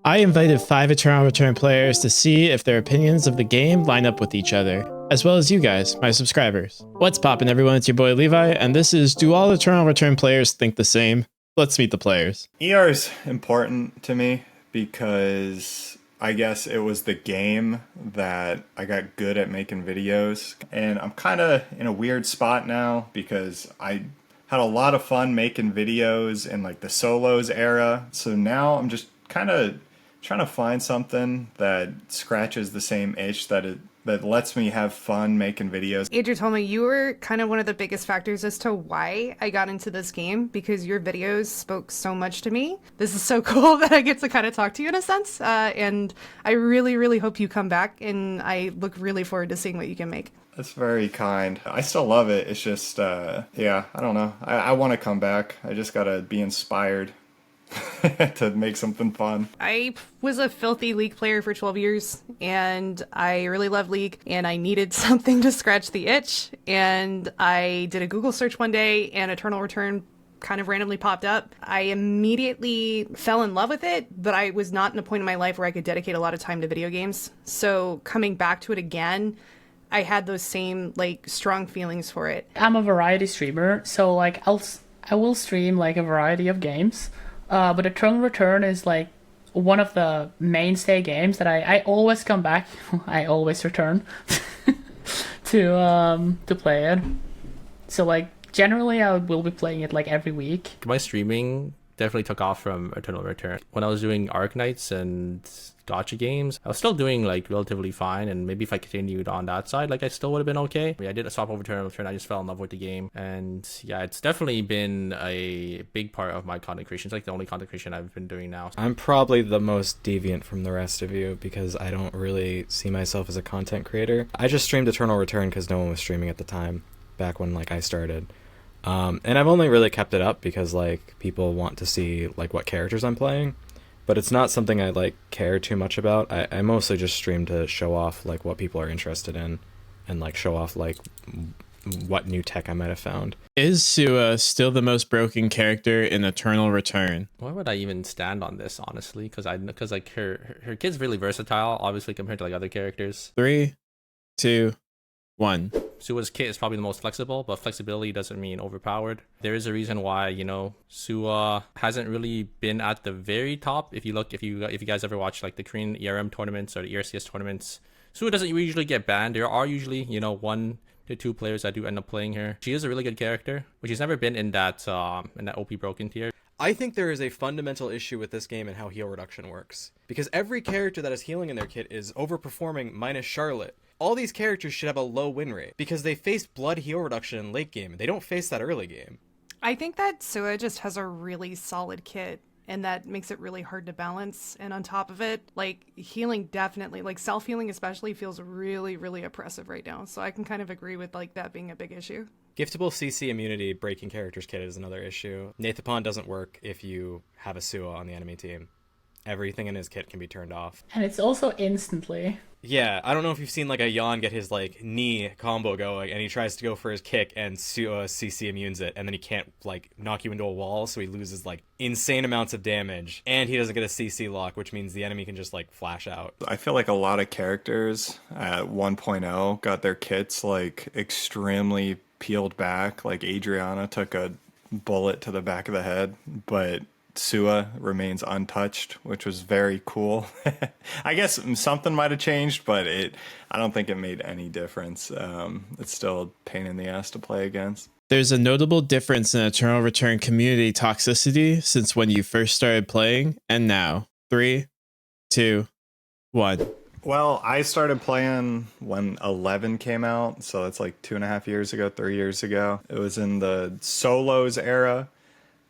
I invited 5 Eternal Return players to see if their opinions of the game line up with each other, as well as you guys, my subscribers. What's poppin' everyone, it's your boy Levi, and this is Do All Eternal Return Players Think the Same? Let's meet the players. ER is important to me because I guess it was the game that I got good at making videos. And I'm kind of in a weird spot now because I had a lot of fun making videos in like the solos era. So now I'm just kind of trying to find something that scratches the same itch that lets me have fun making videos. Adritoma, you were kind of one of the biggest factors as to why I got into this game because your videos spoke so much to me. This is so cool that I get to kind of talk to you in a sense. And I really, really hope you come back, and I look really forward to seeing what you can make. That's very kind. I still love it. It's just, yeah, I don't know. I want to come back. I just got to be inspired to make something fun. I was a filthy League player for 12 years, and I really love League, and I needed something to scratch the itch, and I did a Google search one day, and Eternal Return kind of randomly popped up. I immediately fell in love with it, but I was not in a point in my life where I could dedicate a lot of time to video games. So coming back to it again, I had those same like strong feelings for it. I'm a variety streamer, so like I will stream like a variety of games. But Eternal Return is like one of the mainstay games that I always come back. I always return to play it. So like generally I will be playing it like every week. My streaming definitely took off from Eternal Return. When I was doing Arknights and gacha games, I was still doing like relatively fine, and maybe if I continued on that side, like I still would have been okay. I did a swap over Eternal Return. I just fell in love with the game, and yeah, it's definitely been a big part of my content creation. It's like the only content creation I've been doing now. I'm probably the most deviant from the rest of you because I don't really see myself as a content creator. I just streamed Eternal Return because no one was streaming at the time, back when like I started. And I've only really kept it up because like people want to see like what characters I'm playing, but it's not something I like care too much about. I mostly just stream to show off like what people are interested in and like show off like what new tech I might have found. Is Sua still the most broken character in Eternal Return? Why would I even stand on this, honestly? Because like her kid's really versatile, obviously, compared to like other characters. 3, 2, 1. Sua's kit is probably the most flexible, but flexibility doesn't mean overpowered. There is a reason why, you know, Sua hasn't really been at the very top. If you guys ever watch like the Korean ERM tournaments or the ERCS tournaments, Sua doesn't usually get banned. There are usually, you know, 1 to 2 players that do end up playing her. She is a really good character, but she's never been in that OP broken tier. I think there is a fundamental issue with this game and how heal reduction works. Because every character that has healing in their kit is overperforming minus Charlotte. All these characters should have a low win rate because they face blood heal reduction in late game. They don't face that early game. I think that Sua just has a really solid kit, and that makes it really hard to balance. And on top of it, like healing definitely, like self-healing especially, feels really, really oppressive right now. So I can kind of agree with like that being a big issue. Giftable CC immunity breaking characters kit is another issue. Nathapon doesn't work if you have a Sua on the enemy team. Everything in his kit can be turned off. And it's also instantly. Yeah, I don't know if you've seen like a Yon get his like knee combo going and he tries to go for his kick and Sua CC immunes it and then he can't like knock you into a wall, so he loses like insane amounts of damage and he doesn't get a CC lock, which means the enemy can just like flash out. I feel like a lot of characters at 1.0 got their kits like extremely peeled back. Like Adriana took a bullet to the back of the head, but Sua remains untouched, which was very cool. I guess something might have changed, but I don't think it made any difference. It's still a pain in the ass to play against. There's a notable difference in Eternal Return community toxicity since when you first started playing and now. 3, 2, 1. Well, I started playing when 11 came out, so that's like 2.5 years ago, 3 years ago. It was in the solos era.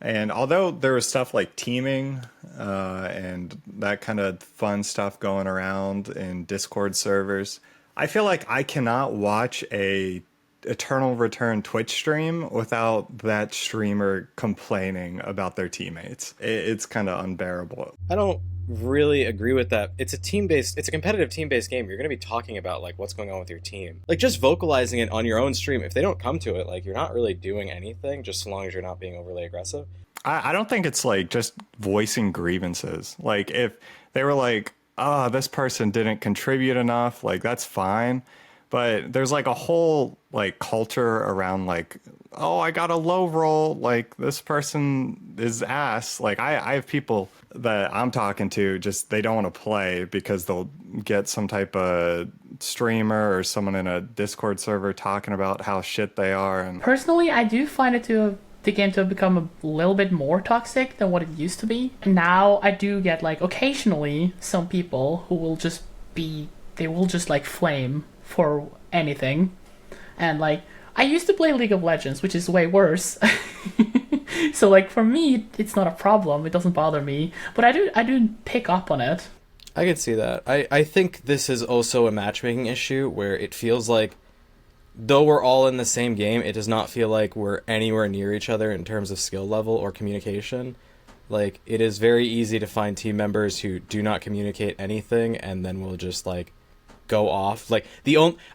And although there was stuff like teaming and that kind of fun stuff going around in Discord servers, I feel like I cannot watch a Eternal Return Twitch stream without that streamer complaining about their teammates. It's kind of unbearable. I don't really agree with that. It's a competitive team-based game. You're going to be talking about like what's going on with your team. Like just vocalizing it on your own stream. If they don't come to it, like you're not really doing anything just so long as you're not being overly aggressive. I don't think it's like just voicing grievances. Like if they were like, oh, this person didn't contribute enough, like that's fine. But there's like a whole like culture around like, oh, I got a low roll, like this person is ass. Like I have people that I'm talking to, just they don't want to play because they'll get some type of streamer or someone in a Discord server talking about how shit they are. And Personally, I do find the game to have become a little bit more toxic than what it used to be. Now I do get like occasionally some people who will just like flame for anything. And like I used to play League of Legends, which is way worse. So like for me it's not a problem, it doesn't bother me, but I do pick up on it. I can see that. I think this is also a matchmaking issue where it feels like though we're all in the same game, it does not feel like we're anywhere near each other in terms of skill level or communication. Like, it is very easy to find team members who do not communicate anything and then will just, like, go off. Like,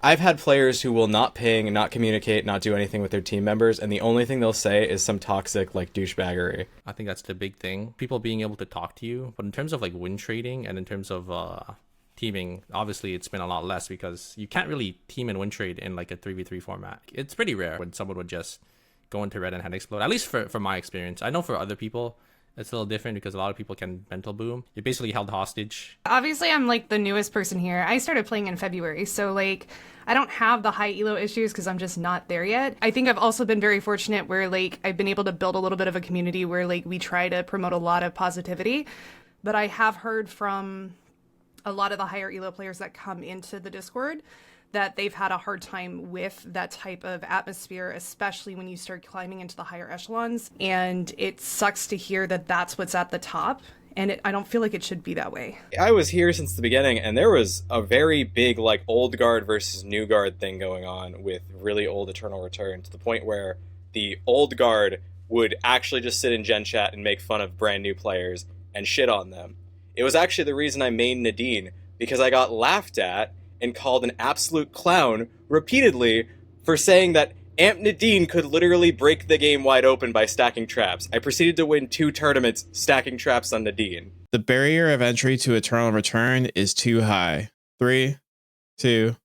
I've had players who will not ping, not communicate, not do anything with their team members, and the only thing they'll say is some toxic, like, douchebaggery. I think that's the big thing. People being able to talk to you. But in terms of, like, win trading and in terms of teaming, obviously it's been a lot less because you can't really team and win trade in like a 3v3 format. It's pretty rare when someone would just go into red and head explode, at least for my experience. I know for other people it's a little different because a lot of people can mental boom. You're basically held hostage. Obviously, I'm like the newest person here. I started playing in February, so like I don't have the high elo issues because I'm just not there yet. I think I've also been very fortunate where like I've been able to build a little bit of a community where like we try to promote a lot of positivity. But I have heard from a lot of the higher elo players that come into the Discord that they've had a hard time with that type of atmosphere, especially when you start climbing into the higher echelons. And it sucks to hear that that's what's at the top. And I don't feel like it should be that way. I was here since the beginning, and there was a very big, like, old guard versus new guard thing going on with really old Eternal Return, to the point where the old guard would actually just sit in Gen Chat and make fun of brand new players and shit on them. It was actually the reason I mained Nadine, because I got laughed at and called an absolute clown repeatedly for saying that Amp Nadine could literally break the game wide open by stacking traps. I proceeded to win 2 tournaments stacking traps on Nadine. The barrier of entry to Eternal Return is too high. 3, 2,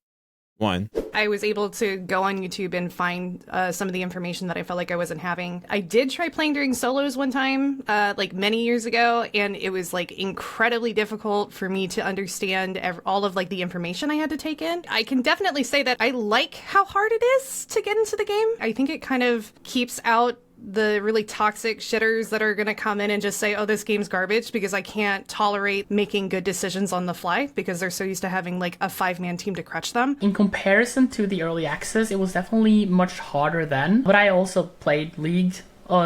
1. I was able to go on YouTube and find some of the information that I felt like I wasn't having. I did try playing during solos one time, like many years ago, and it was like incredibly difficult for me to understand all of like the information I had to take in. I can definitely say that I like how hard it is to get into the game. I think it kind of keeps out the really toxic shitters that are going to come in and just say, oh, this game's garbage, because I can't tolerate making good decisions on the fly because they're so used to having like a 5-man team to crutch them. In comparison to the early access, it was definitely much harder then. But I also played League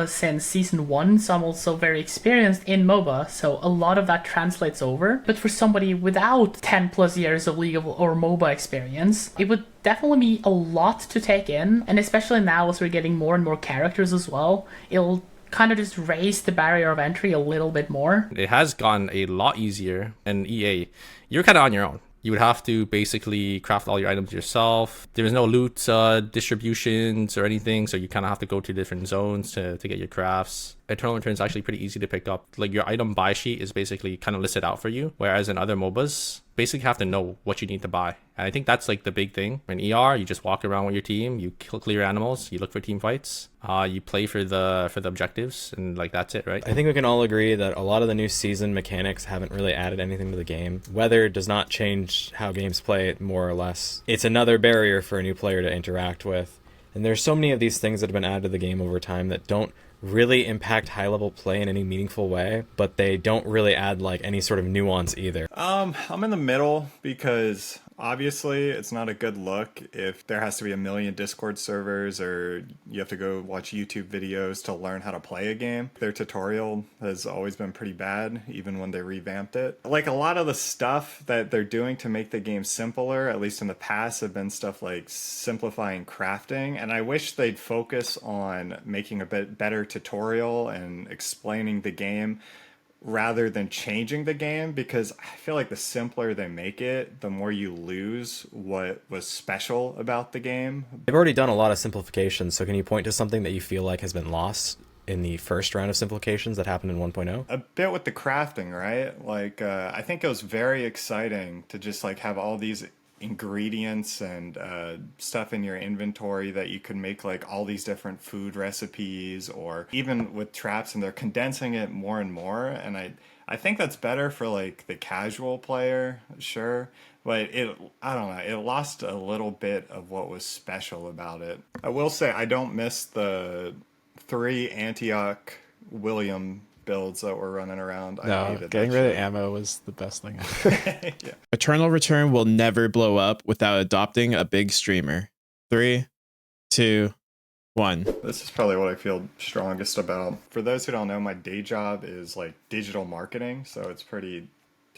since season 1, so I'm also very experienced in MOBA, so a lot of that translates over. But for somebody without 10 plus years of League or MOBA experience, it would definitely be a lot to take in, and especially now as we're getting more and more characters as well, it'll kind of just raise the barrier of entry a little bit more. It has gotten a lot easier, and EA, you're kind of on your own. You would have to basically craft all your items yourself. There is no loot distributions or anything, so you kind of have to go to different zones to get your crafts. Eternal Return is actually pretty easy to pick up. Like, your item buy sheet is basically kind of listed out for you, whereas in other MOBAs, basically have to know what you need to buy. And I think that's like the big thing. In ER, you just walk around with your team, you clear animals, you look for team fights, you play for the objectives, and like that's it, right? I think we can all agree that a lot of the new season mechanics haven't really added anything to the game. Weather does not change how games play, more or less. It's another barrier for a new player to interact with. And there's so many of these things that have been added to the game over time that don't really impact high-level play in any meaningful way, but they don't really add like any sort of nuance either. I'm in the middle because obviously it's not a good look if there has to be a million Discord servers or you have to go watch YouTube videos to learn how to play a game. Their tutorial has always been pretty bad, even when they revamped it. Like, a lot of the stuff that they're doing to make the game simpler, at least in the past, have been stuff like simplifying crafting, and I wish they'd focus on making a bit better tutorial and explaining the game rather than changing the game, because I feel like the simpler they make it, the more you lose what was special about the game. They've already done a lot of simplification, so can you point to something that you feel like has been lost in the first round of simplifications that happened in 1.0. A bit with the crafting, right? Like, I think it was very exciting to just like have all these ingredients and stuff in your inventory that you could make like all these different food recipes, or even with traps, and they're condensing it more and more. And I think that's better for like the casual player, sure. But I don't know, it lost a little bit of what was special about it. I will say I don't miss the 3 Antioch William builds that were running around. No, getting rid of ammo was the best thing ever. Yeah. Eternal Return will never blow up without adopting a big streamer. 3, 2, 1. This is probably what I feel strongest about. For those who don't know, my day job is like digital marketing, so it's pretty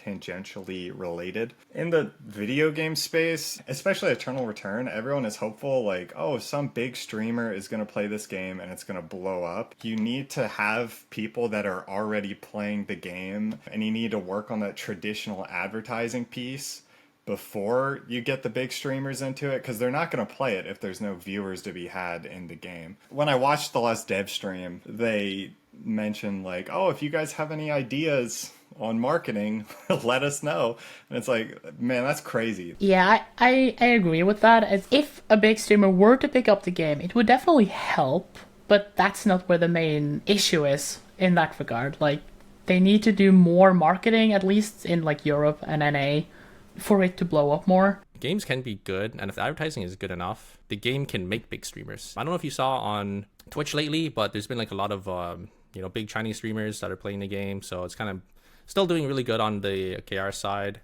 tangentially related. In the video game space, especially Eternal Return, everyone is hopeful like, oh, some big streamer is going to play this game and it's going to blow up. You need to have people that are already playing the game, and you need to work on that traditional advertising piece before you get the big streamers into it, because they're not going to play it if there's no viewers to be had in the game. When I watched the last dev stream, they mentioned like, oh, if you guys have any ideas on marketing, let us know. And it's like, man, that's crazy. Yeah, I agree with that. As if a big streamer were to pick up the game, it would definitely help, but that's not where the main issue is in that regard. Like, they need to do more marketing, at least in like Europe and NA, for it to blow up more. Games can be good, and if the advertising is good enough, the game can make big streamers. I don't know if you saw on Twitch lately, but there's been like a lot of big Chinese streamers that are playing the game, so it's kind of still doing really good on the KR side,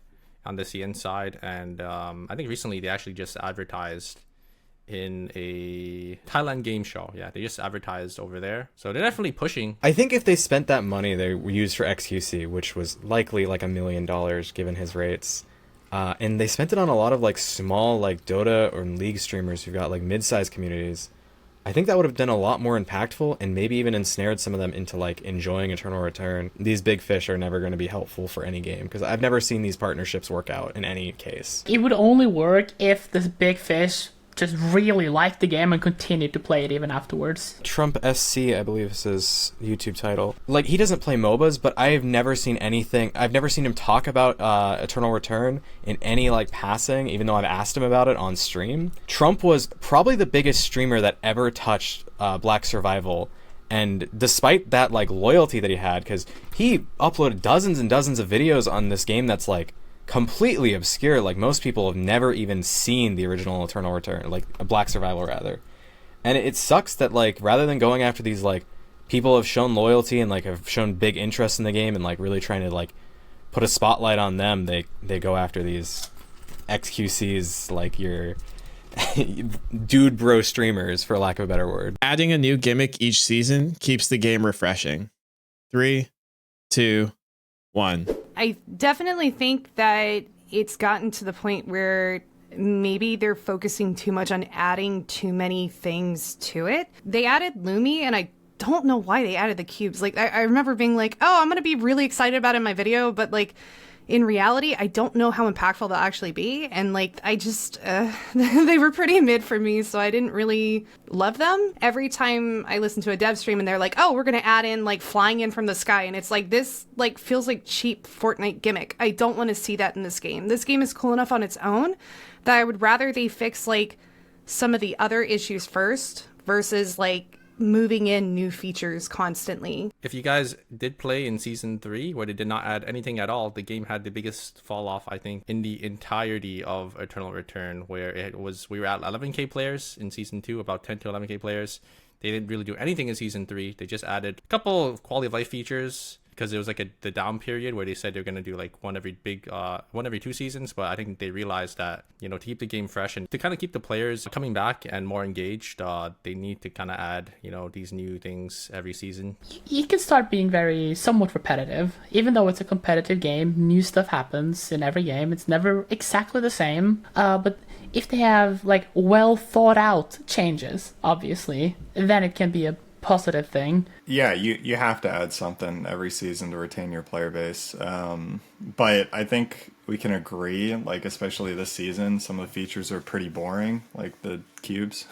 on the CN side, and I think recently they actually just advertised in a Thailand game show. Yeah, they just advertised over there, so they're definitely pushing. I think if they spent that money they used for XQC, which was likely like $1 million given his rates, and they spent it on a lot of like small like Dota or League streamers who've got like mid-sized communities, I think that would have been a lot more impactful and maybe even ensnared some of them into like enjoying Eternal Return. These big fish are never going to be helpful for any game because I've never seen these partnerships work out in any case. It would only work if this big fish just really liked the game and continued to play it even afterwards. Trump SC, I believe is his YouTube title. Like, he doesn't play MOBAs, but I've never seen him talk about Eternal Return in any, like, passing, even though I've asked him about it on stream. Trump was probably the biggest streamer that ever touched Black Survival, and despite that, like, loyalty that he had, because he uploaded dozens and dozens of videos on this game that's, like, completely obscure. Like, most people have never even seen the original Eternal Return, like Black Survival rather. And it sucks that, like, rather than going after these, like, people have shown loyalty and, like, have shown big interest in the game and, like, really trying to, like, put a spotlight on them, they go after these XQCs, like your dude bro streamers, for lack of a better word. Adding a new gimmick each season keeps the game refreshing. 3, 2, 1. I definitely think that it's gotten to the point where maybe they're focusing too much on adding too many things to it. They added Lumi, and I don't know why they added the cubes. Like, I remember being like, oh, I'm going to be really excited about it in my video, but, like, in reality, I don't know how impactful they'll actually be. And, like, I just, they were pretty mid for me, so I didn't really love them. Every time I listen to a dev stream and they're like, oh, we're going to add in, like, flying in from the sky. And it's like, this, like, feels like cheap Fortnite gimmick. I don't want to see that in this game. This game is cool enough on its own that I would rather they fix, like, some of the other issues first versus, like, moving in new features constantly. If you guys did play in Season 3, where they did not add anything at all, the game had the biggest fall off, I think, in the entirety of Eternal Return, where we were at 11k players in Season 2, about 10 to 11k players. They didn't really do anything in Season 3. They just added a couple of quality of life features, because there was like the down period where they said they're going to do like one every 2 seasons, but I think they realized that, you know, to keep the game fresh and to kind of keep the players coming back and more engaged, they need to kind of add, you know, these new things every season. You can start being somewhat repetitive. Even though it's a competitive game, new stuff happens in every game. It's never exactly the same, but if they have like well thought out changes, obviously, then it can be a positive thing. Yeah, you have to add something every season to retain your player base. But I think we can agree, like, especially this season, some of the features are pretty boring, like the cubes.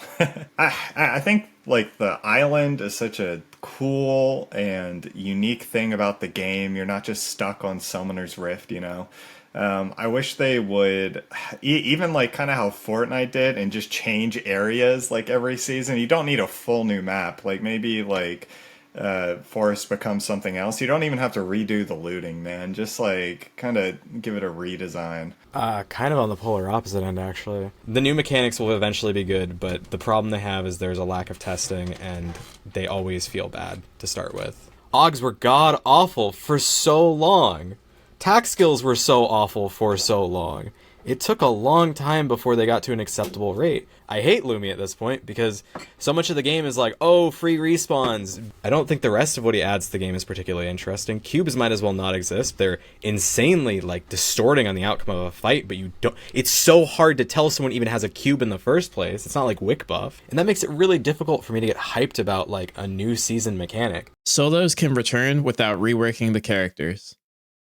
I think like the island is such a cool and unique thing about the game. You're not just stuck on Summoner's Rift, you know. I wish they would even like kind of how Fortnite did and just change areas like every season. You don't need a full new map. Like maybe like Forest becomes something else. You don't even have to redo the looting, man. Just like kind of give it a redesign. Kind of on the polar opposite end, actually. The new mechanics will eventually be good, but the problem they have is there's a lack of testing, and they always feel bad to start with. Augs were god awful for so long. Tac skills were so awful for so long. It took a long time before they got to an acceptable rate. I hate Lumi at this point because so much of the game is like, oh, free respawns. I don't think the rest of what he adds to the game is particularly interesting. Cubes might as well not exist. They're insanely like distorting on the outcome of a fight, but you don't. It's so hard to tell someone even has a cube in the first place. It's not like Wick buff, and that makes it really difficult for me to get hyped about like a new season mechanic. Solos can return without reworking the characters.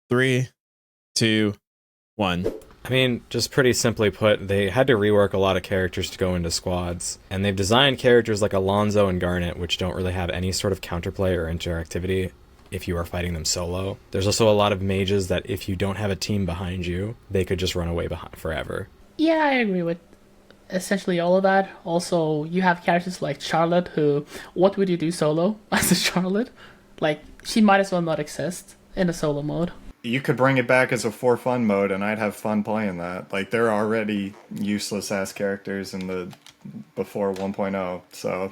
3, 2, 1. I mean, just pretty simply put, they had to rework a lot of characters to go into squads, and they've designed characters like Alonzo and Garnet, which don't really have any sort of counterplay or interactivity if you are fighting them solo. There's also a lot of mages that if you don't have a team behind you, they could just run away behind forever. Yeah, I agree with essentially all of that. Also, you have characters like Charlotte, who, what would you do solo as a Charlotte? Like, she might as well not exist in a solo mode. You could bring it back as a for fun mode, and I'd have fun playing that. Like, they're already useless ass characters in the before 1.0, so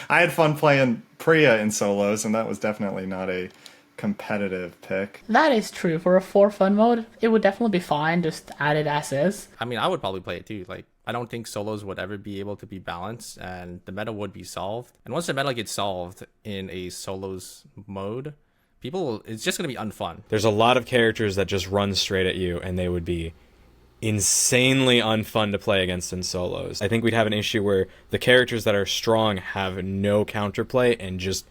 I had fun playing Priya in solos, and that was definitely not a competitive pick. That is true. For a for fun mode, it would definitely be fine, just add it as is. I mean, I would probably play it too. Like, I don't think solos would ever be able to be balanced, and the meta would be solved. And once the meta gets solved in a solos mode, it's just going to be unfun. There's a lot of characters that just run straight at you, and they would be insanely unfun to play against in solos. I think we'd have an issue where the characters that are strong have no counterplay and just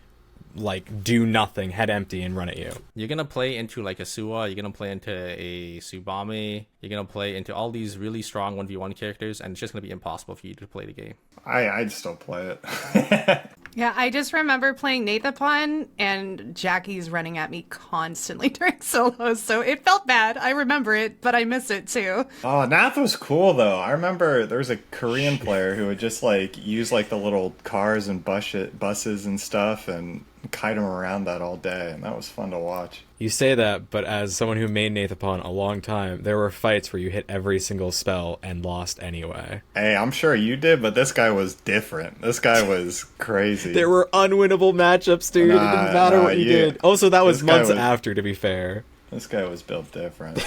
like do nothing, head empty, and run at you. You're going to play into like a Suwa, you're going to play into a Tsubame, you're going to play into all these really strong 1v1 characters, and it's just going to be impossible for you to play the game. I'd still play it. Yeah, I just remember playing Nathapon and Jackie's running at me constantly during solos, so it felt bad. I remember it, but I miss it too. Oh, Nath was cool though. I remember there was a Korean player who would just like use like the little cars and buses and stuff and kite them around that all day, and that was fun to watch. You say that, but as someone who made Nathapon a long time, there were fights where you hit every single spell and lost anyway. Hey, I'm sure you did, but this guy was different. This guy was crazy. There were unwinnable matchups, dude. It didn't matter what you did. Also, that was months after, to be fair. This guy was built different.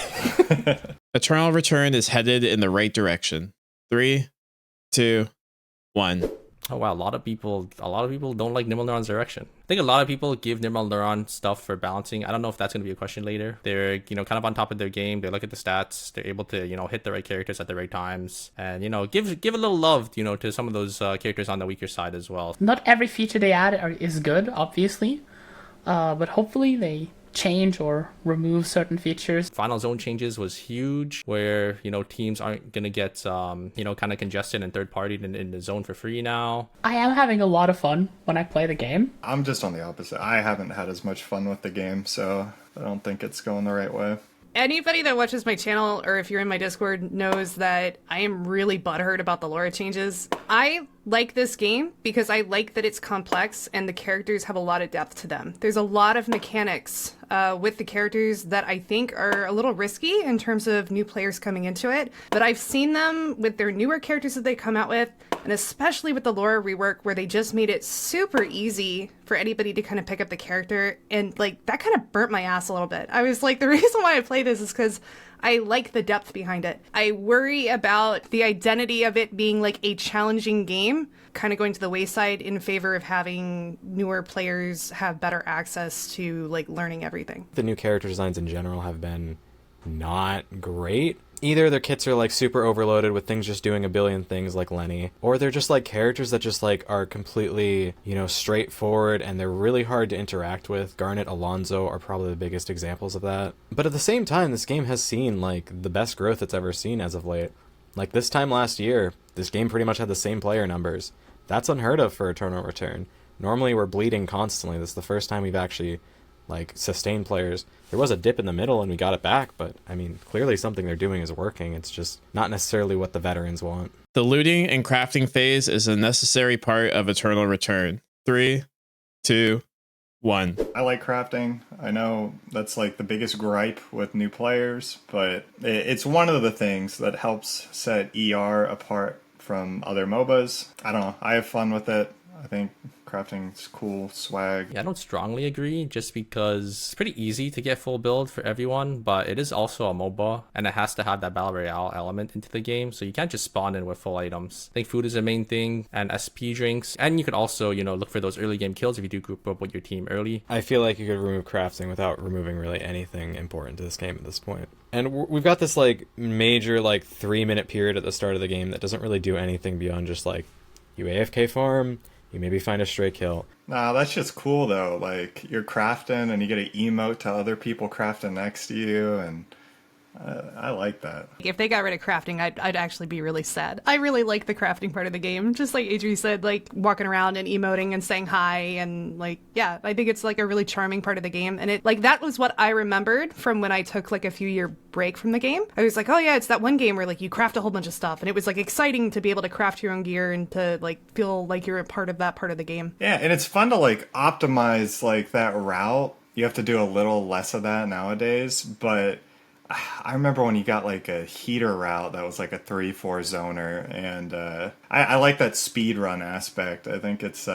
Eternal Return is headed in the right direction. 3, 2, 1. Oh wow, a lot of people don't like Nimble Neuron's direction. I think a lot of people give Nimble Neuron stuff for balancing. I don't know if that's going to be a question later. They're, kind of on top of their game. They look at the stats. They're able to, hit the right characters at the right times. And, give a little love, to some of those characters on the weaker side as well. Not every feature they add is good, obviously. But hopefully they change or remove certain features. Final zone changes was huge, where teams aren't gonna get kind of congested and third party in the zone for free now. I am having a lot of fun when I play the game. I'm just on the opposite. I haven't had as much fun with the game, so I don't think it's going the right way. Anybody that watches my channel, or if you're in my Discord, knows that I am really butthurt about the lore changes. I like this game because I like that it's complex and the characters have a lot of depth to them. There's a lot of mechanics with the characters that I think are a little risky in terms of new players coming into it, but I've seen them with their newer characters that they come out with, and especially with the lore rework where they just made it super easy for anybody to kind of pick up the character, and like that kind of burnt my ass a little bit. I was like, the reason why I play this is because I like the depth behind it. I worry about the identity of it being like a challenging game kind of going to the wayside in favor of having newer players have better access to like learning everything. The new character designs in general have been not great. Either their kits are like super overloaded with things just doing a billion things like Lenny, or they're just like characters that just like are completely, straightforward and they're really hard to interact with. Garnet, Alonzo are probably the biggest examples of that. But at the same time, this game has seen like the best growth it's ever seen as of late. Like this time last year, this game pretty much had the same player numbers That's unheard of for Eternal Return. Normally we're bleeding constantly. This is the first time we've actually like sustained players. There was a dip in the middle and we got it back, but I mean, clearly something they're doing is working. It's just not necessarily what the veterans want. The looting and crafting phase is a necessary part of Eternal Return. 3, 2, 1. I like crafting. I know that's like the biggest gripe with new players, but it's one of the things that helps set ER apart from other MOBAs. I don't know. I have fun with it. I think crafting's cool swag. Yeah, I don't strongly agree, just because it's pretty easy to get full build for everyone, but it is also a MOBA, and it has to have that Battle Royale element into the game, so you can't just spawn in with full items. I think food is the main thing, and SP drinks, and you could also, you know, look for those early game kills if you do group up with your team early. I feel like you could remove crafting without removing really anything important to this game at this point. And we've got this like major like 3-minute period at the start of the game that doesn't really do anything beyond just like you AFK farm, you maybe find a stray kill. Nah, that's just cool though. Like you're crafting and you get an emote to other people crafting next to you, and I like that. If they got rid of crafting, I'd actually be really sad. I really like the crafting part of the game. Just like Adri said, like walking around and emoting and saying hi, and like, yeah, I think it's like a really charming part of the game. And it like, that was what I remembered from when I took like a few year break from the game. I was like, oh yeah, it's that one game where like you craft a whole bunch of stuff, and it was like exciting to be able to craft your own gear and to like feel like you're a part of that part of the game. Yeah, and it's fun to like optimize like that route. You have to do a little less of that nowadays, but I remember when you got like a heater route that was like a 3-4 zoner, and I like that speed run aspect. I think it's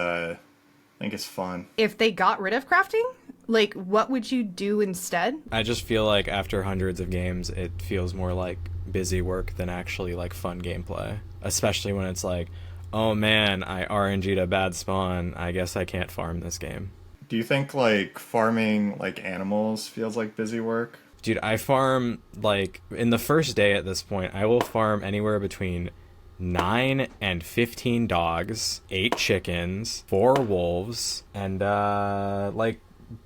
fun. If they got rid of crafting, like what would you do instead? I just feel like after hundreds of games, it feels more like busy work than actually like fun gameplay. Especially when it's like, oh man, I RNG'd a bad spawn. I guess I can't farm this game. Do you think like farming like animals feels like busy work? Dude, I farm, like, in the first day at this point, I will farm anywhere between 9 and 15 dogs, 8 chickens, 4 wolves, and, like,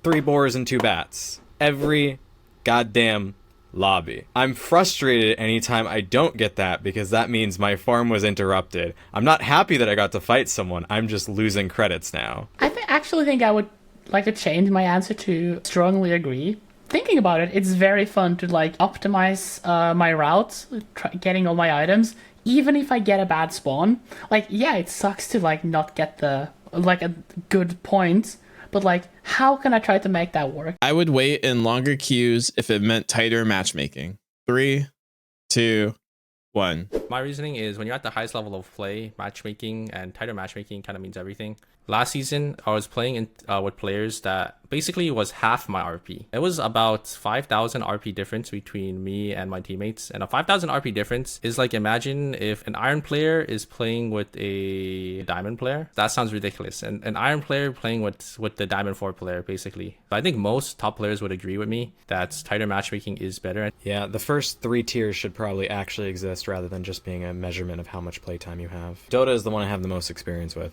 3 boars and 2 bats. Every goddamn lobby. I'm frustrated anytime I don't get that, because that means my farm was interrupted. I'm not happy that I got to fight someone, I'm just losing credits now. I actually think I would like to change my answer to strongly agree. Thinking about it, it's very fun to like optimize my routes, getting all my items, even if I get a bad spawn. Like, yeah, it sucks to like not get the like a good point, but like, how can I try to make that work? I would wait in longer queues if it meant tighter matchmaking. 3, 2, 1. My reasoning is when you're at the highest level of play, matchmaking and tighter matchmaking kind of means everything. Last season, I was playing with players that basically was half my RP. It was about 5,000 RP difference between me and my teammates. And a 5,000 RP difference is like, imagine if an iron player is playing with a diamond player. That sounds ridiculous. And an iron player playing with the diamond 4 player, basically. I think most top players would agree with me that tighter matchmaking is better. Yeah, the first 3 tiers should probably actually exist rather than just being a measurement of how much playtime you have. Dota is the one I have the most experience with.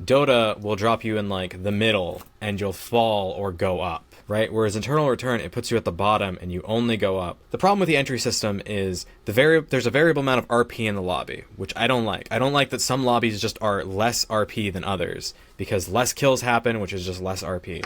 Dota will drop you in like the middle and you'll fall or go up, right? Whereas Eternal Return, it puts you at the bottom and you only go up. The problem with the entry system is there's a variable amount of RP in the lobby, which I don't like. I don't like that some lobbies just are less RP than others because less kills happen, which is just less RP.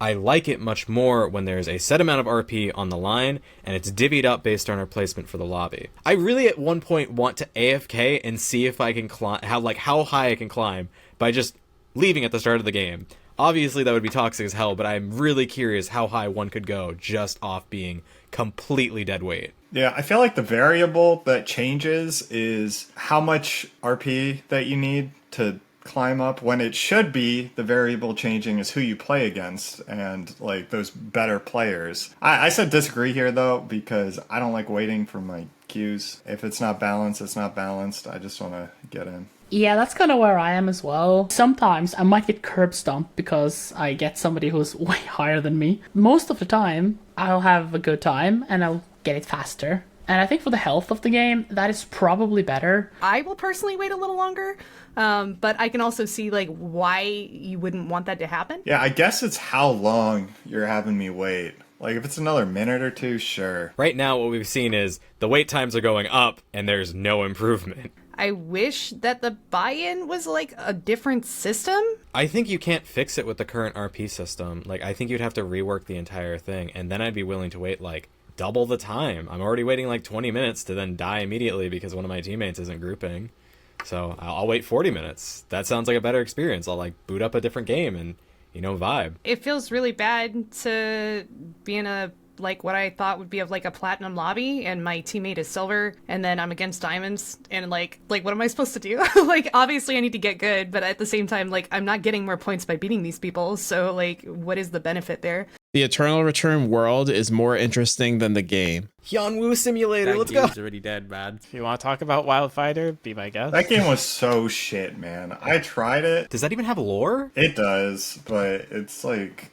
I like it much more when there's a set amount of RP on the line and it's divvied up based on our placement for the lobby. I really at one point want to AFK and see if I can climb, how high I can climb by just leaving at the start of the game. Obviously that would be toxic as hell, but I'm really curious how high one could go just off being completely dead weight. Yeah, I feel like the variable that changes is how much RP that you need to climb up, when it should be the variable changing is who you play against and like those better players. I said disagree here though, because I don't like waiting for my queues. If it's not balanced, it's not balanced. I just want to get in. Yeah, that's kind of where I am as well. Sometimes I might get curb stomped because I get somebody who's way higher than me. Most of the time, I'll have a good time and I'll get it faster. And I think for the health of the game, that is probably better. I will personally wait a little longer, but I can also see like why you wouldn't want that to happen. Yeah, I guess it's how long you're having me wait. Like if it's another minute or two, sure. Right now what we've seen is the wait times are going up and there's no improvement. I wish that the buy-in was like a different system. I think you can't fix it with the current RP system. Like, I think you'd have to rework the entire thing, and then I'd be willing to wait, like, double the time. I'm already waiting, like, 20 minutes to then die immediately because one of my teammates isn't grouping. So I'll wait 40 minutes. That sounds like a better experience. I'll, like, boot up a different game and, you know, vibe. It feels really bad to be in a like what I thought would be of like a platinum lobby and my teammate is silver and then I'm against diamonds and like what am I supposed to do? Like obviously I need to get good, but at the same time like I'm not getting more points by beating these people, so like what is the benefit there? The Eternal Return world is more interesting than the game. Hyunwoo Simulator, let's go. That game's already dead, man. If you want to talk about Wildfighter, be my guest. That game was so shit, man. I tried it. Does that even have lore? It does, but it's like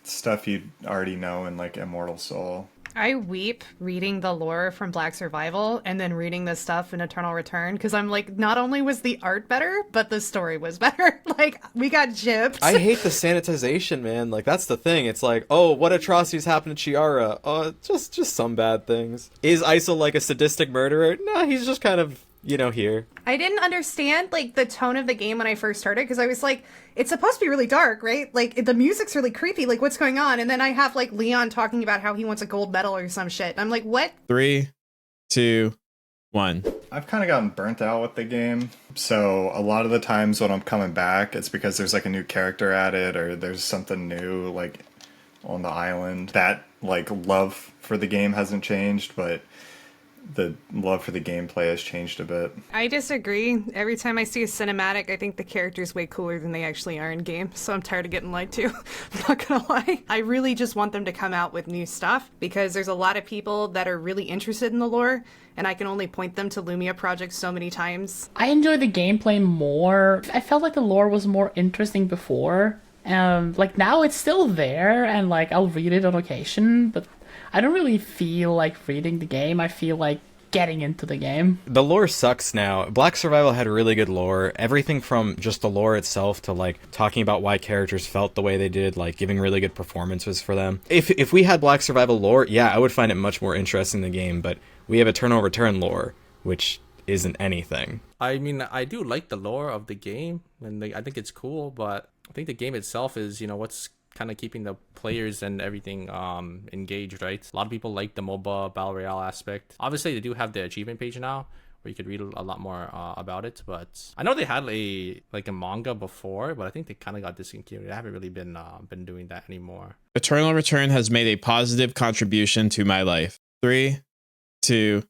stuff you already know in like Immortal Soul. I weep reading the lore from Black Survival and then reading this stuff in Eternal Return because I'm like, not only was the art better, but the story was better. Like, we got gypped. I hate the sanitization, man. Like, that's the thing. It's like, oh, what atrocities happened to Chiara? Just some bad things. Is Isol like a sadistic murderer? No, he's just kind of, you know, here. I didn't understand like the tone of the game when I first started because I was like, it's supposed to be really dark, right? Like the music's really creepy. Like what's going on? And then I have like Leon talking about how he wants a gold medal or some shit. And I'm like, what? 3, 2, 1. I've kind of gotten burnt out with the game. So a lot of the times when I'm coming back, it's because there's like a new character added or there's something new like on the island. That like love for the game hasn't changed, but the love for the gameplay has changed a bit. I disagree. Every time I see a cinematic, I think the character's way cooler than they actually are in game. So I'm tired of getting lied to. I'm not gonna lie. I really just want them to come out with new stuff because there's a lot of people that are really interested in the lore and I can only point them to Lumia projects so many times. I enjoy the gameplay more. I felt like the lore was more interesting before. Like now it's still there and like I'll read it on occasion, but I don't really feel like reading the game. I feel like getting into the game. The lore sucks now. Black Survival had really good lore. Everything from just the lore itself to like talking about why characters felt the way they did, like giving really good performances for them. If we had Black Survival lore, yeah, I would find it much more interesting in the game, but we have Eternal Return lore, which isn't anything. I mean, I do like the lore of the game, and I think it's cool, but I think the game itself is, you know, what's kind of keeping the players and everything engaged, right? A lot of people like the MOBA Battle Royale aspect. Obviously, they do have the achievement page now, where you could read a lot more about it. But I know they had a manga before, but I think they kind of got discontinued. They haven't really been doing that anymore. Eternal Return has made a positive contribution to my life. 3, 2,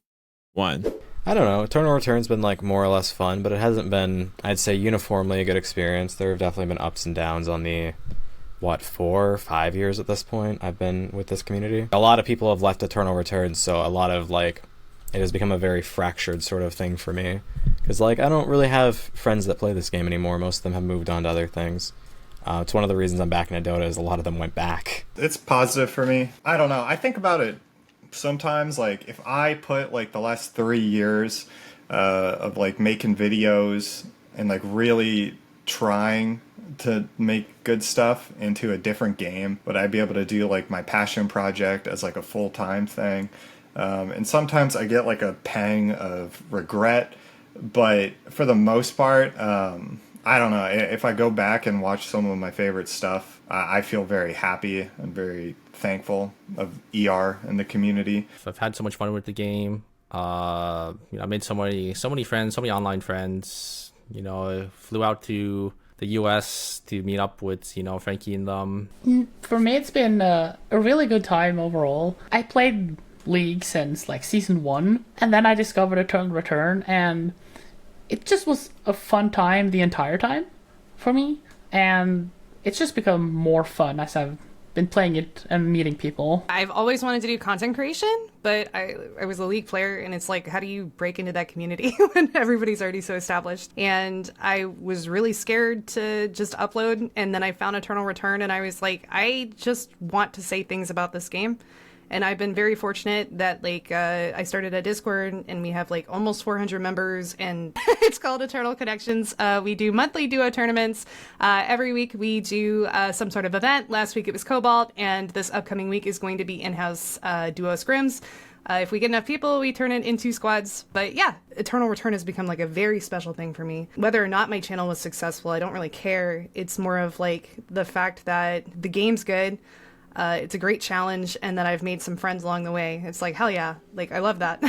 1. I don't know. Eternal Return's been like more or less fun, but it hasn't been, I'd say, uniformly a good experience. There have definitely been ups and downs on the 4 or 5 years at this point I've been with this community. A lot of people have left Eternal Return, so a lot of like it has become a very fractured sort of thing for me because like I don't really have friends that play this game anymore. Most of them have moved on to other things. It's one of the reasons I'm back in Dota is a lot of them went back. It's positive for me. I don't know. I think about it sometimes, like if I put like the last 3 years of like making videos and like really trying to make good stuff into a different game, would I be able to do like my passion project as like a full-time thing? And sometimes I get like a pang of regret, but for the most part, I don't know, if I go back and watch some of my favorite stuff, I feel very happy and very thankful of ER and the community. I've had so much fun with the game. You know, I made so many friends, so many online friends. You know, I flew out to the US to meet up with, you know, Frankie and them. For me, it's been a really good time overall. I played League since like season 1, and then I discovered Eternal Return, and it just was a fun time the entire time for me, and it's just become more fun as I've been playing it and meeting people. I've always wanted to do content creation, but I was a League player, and it's like, how do you break into that community when everybody's already so established? And I was really scared to just upload, and then I found Eternal Return, and I was like, I just want to say things about this game. And I've been very fortunate that like I started a Discord and we have like almost 400 members, and it's called Eternal Connections. We do monthly duo tournaments. Every week we do some sort of event. Last week it was Cobalt, and this upcoming week is going to be in-house duo scrims. If we get enough people, we turn it into squads. But yeah, Eternal Return has become like a very special thing for me. Whether or not my channel was successful, I don't really care. It's more of like the fact that the game's good, it's a great challenge, and that I've made some friends along the way. It's like, hell yeah, like I love that.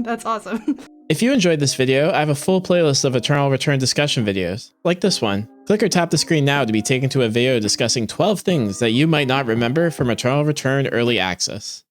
That's awesome. If you enjoyed this video, I have a full playlist of Eternal Return discussion videos, like this one. Click or tap the screen now to be taken to a video discussing 12 things that you might not remember from Eternal Return Early Access.